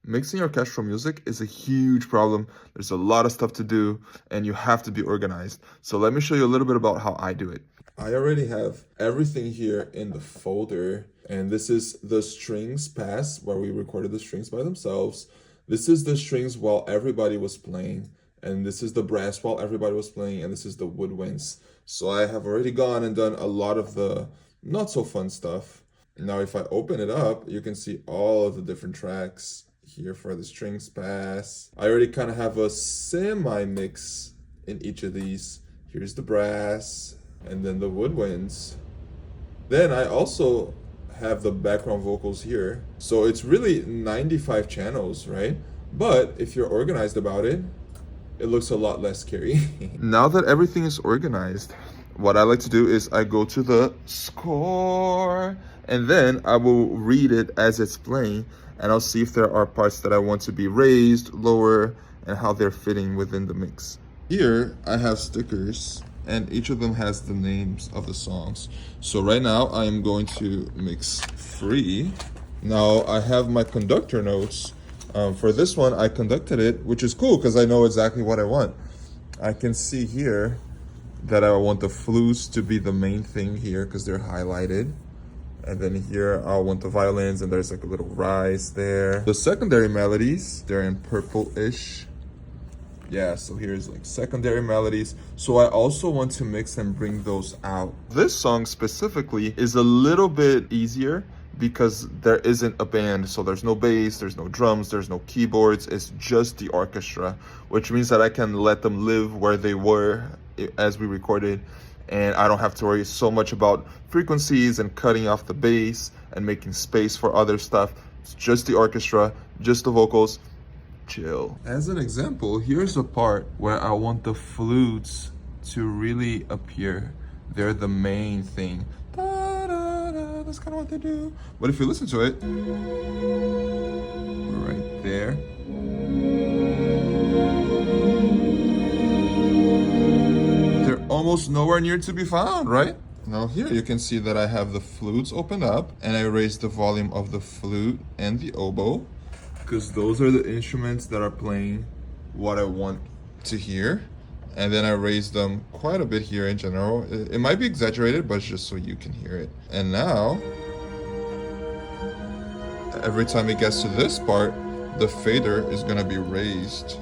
Mixing orchestral music is a huge problem. There's a lot of stuff to do and you have to be organized. So let me show you a little bit about how I do it. I already have everything here in the folder, and this is the strings pass where we recorded the strings by themselves. This is the strings while everybody was playing, and this is the brass while everybody was playing, and this is the woodwinds. So I have already gone and done a lot of the not so fun stuff. Now if I open it up, you can see all of the different tracks here for the strings pass. I already kind of have a semi-mix in each of these. Here's the brass, and then the woodwinds. Then I also have the background vocals here. So it's really 95 channels, right? But if you're organized about it, it looks a lot less scary. Now that everything is organized, what I like to do is I go to the score, and then I will read it as it's playing, and I'll see if there are parts that I want to be raised, lower, and how they're fitting within the mix. Here I have stickers, and each of them has the names of the songs. So right now I am going to mix free. Now I have my conductor notes. For this one, I conducted it, which is cool because I know exactly what I want. I can see here that I want the flutes to be the main thing here because they're highlighted. And then here I want the violins, and there's like a little rise there. The secondary melodies, they're in purple-ish. Yeah, so here's like secondary melodies. So I also want to mix and bring those out. This song specifically is a little bit easier because there isn't a band. So there's no bass, there's no drums, there's no keyboards. It's just the orchestra, which means that I can let them live where they were as we recorded. And I don't have to worry so much about frequencies and cutting off the bass and making space for other stuff. It's just the orchestra, just the vocals. Chill. As an example, here's a part where I want the flutes to really appear. They're the main thing. Da, da, da, that's kind of what they do. But if you listen to it, right there. They're almost nowhere near to be found, right? Now here you can see that I have the flutes opened up, and I raised the volume of the flute and the oboe, because those are the instruments that are playing what I want to hear. And then I raised them quite a bit here in general. It might be exaggerated, but it's just so you can hear it. And now, every time it gets to this part, the fader is gonna be raised.